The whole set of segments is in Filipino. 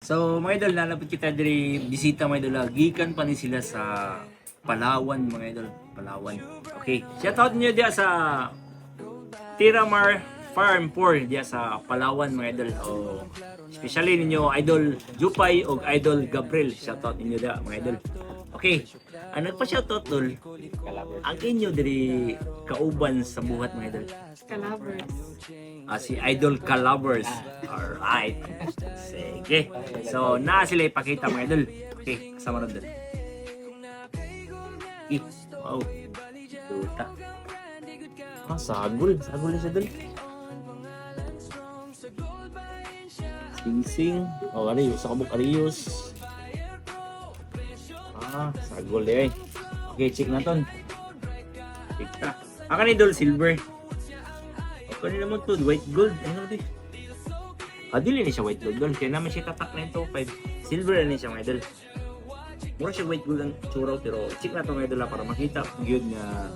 So mga idol, nalapit kita diri bisita mga idol. Gikan pa ni sila sa Palawan mga idol. Palawan. Okay. Shoutout niyo dia sa Tiramar Farm 4 dia sa Palawan mga idol. O especially ninyo idol Jupay o idol Gabriel. Shoutout ninyo dia mga idol. Okay. Ano pa shoutout dol? Ang inyo diri kauban sa buhat mga idol. Calabers. Si Idol Calabers. Alright. Sige. So, na sila ipakita mga idol. Okay, kasama rin doon. Wow. Duta. Sagol. Sagol na siya doon. Sing-sing. Arius. Sa kabuk Arius. Sagol eh. Okay, check na ton. Check na. Ang idol silver. Kanina naman to, white gold. Ano natin? Dili na siya white gold. Kaya naman siya tatak na ito. 5. Silver na siya mga idol. Mura siya white gold ang tsuraw. Pero check na ito mga idol para makita. Yun na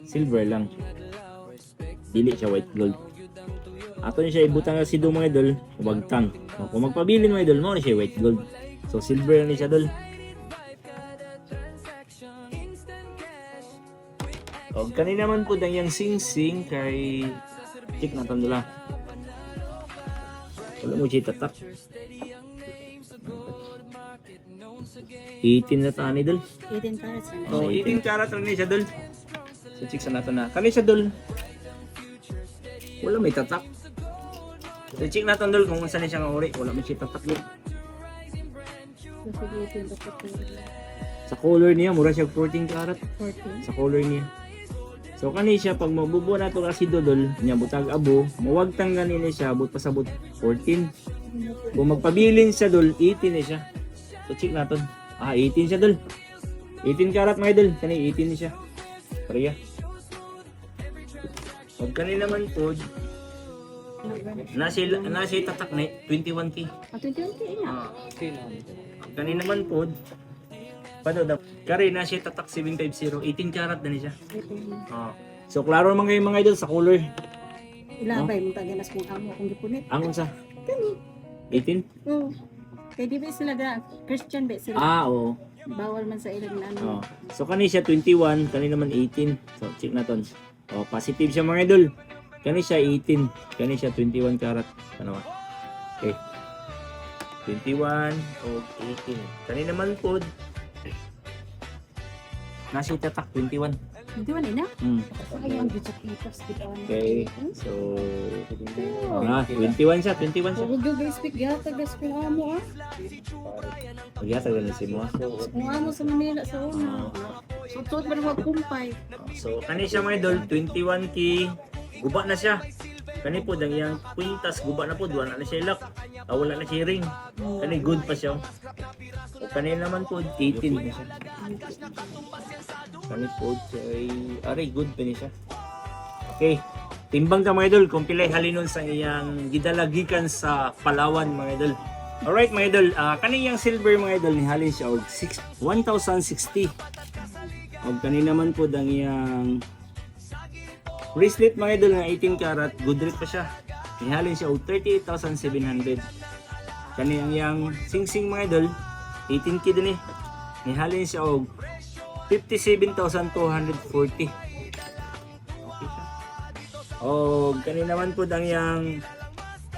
silver lang. Dili siya white gold. Ato niya siya ibutang si do mga idol. Umagtang. Kung magpabilin mga idol mo na siya white gold. So silver na siya idol. O kanina naman po dang yung sing-sing kay check na ito nila. Wala mo siya tatak. 18 na tani dol. 18 carats na. Oh, 18 karat lang niya dol. So check sa nato na. Kani siya dol. Wala may tatak. So check natin dol kung saan siya nga uri. Wala may siya tatak yun. Sa color niya, mura siya 14 karat. 14. Sa color niya. So kani siya pag mabubuo na to kasi dodol, niya butag abo, mawagtang ganin siya but pasabot 14. Kung magpabilin siya dol, 18 na siya. So check natin. 18 siya dol. 18 karat mga idol, kani 18 na siya. Pareha. Pag kani naman po, nasi tatak na 21k. 21K na. Kani naman po, kari na siya tatak 750, 18 karat na niya. So klaro man kayo mga idol sa color. Ilabay mo taganas kung amo kung gipunit. Angon sa Kani. 18? Oh. Kay di ba sila da Christian ba sila? Oo. Bawal man sa ilang na ano. So kani siya 21, kani naman 18. So check na ton. Positive siya mga idol. Kani siya 18, kani siya 21 karat. Ano ba? Okay. 21 o 18. Kani naman po nasi tatak 21. Di ba na? Ayun gid sa pitas di ba? Okay. So 21 siya, 21 siya. Huwag yung guys speak yata guys kung amo Magyata ganun si mo. Kung amo sa Manila sa una. So tuot ba na magkumpay? So kani siya mga idol 21k. Guba na siya. Kani po dang iyang kwintas guba na po, duwa na siya lock. Wala na siya ring. Kani good pa siya. O kani naman po 18 na siya. Kani po ay good pa niya siya. Okay. Timbang ka mga idol kung pilay halinon sa iyang gidalagikan sa Palawan mga idol. Alright mga idol, kani yung silver mga idol ni halin siya og 1,060. Og kani naman po dang iyang bracelet mga idol na 18 karat, good rate pa siya. Nihalin siya og 38,700. Kani ang yang sing-sing mga idol, 18k din eh. Nihalin siya og 57,240. Okay siya. Og kani naman po dang yang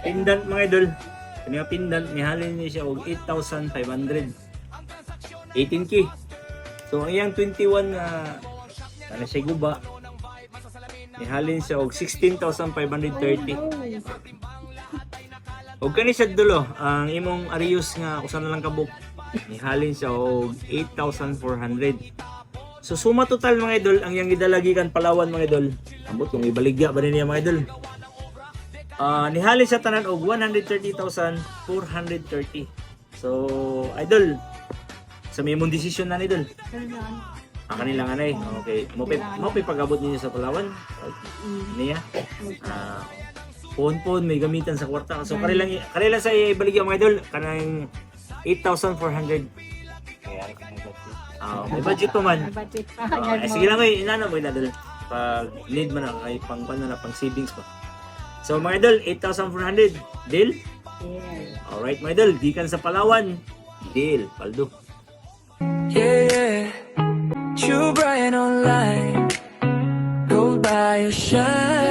pendant mga idol. Kani nga pendant nihalin niya siya og 8,500. 18k. So ang yang 21 na siya guba. Nihalin siya og 16,530. Og kani siya dulo, ang imong Arius nga usa na lang kabuk. Nihalin siya og 8,400. So suma total mga idol ang yang gidalagikan Palawan mga idol. Ambot kung ibaligya ba niya mga idol. Nihalin siya tanan og 130,430. So idol, sa may imong desisyon na idol. Kanila nga na eh. Okay. Mo pagabot ninyo sa Palawan. Niya. Phone may gamitan sa kwarta. So kanila sa ibaligya mga idol kanang 8,400. May budget pa man. Budget pa. Sige lang ay inano mo idol. Pag need man na ay pang savings pa. So mga idol 8,400 deal. Yes. Alright mga idol, gikan sa Palawan, Deal, Paldo. Yeah, yeah. True Brian online. Gold by your shine.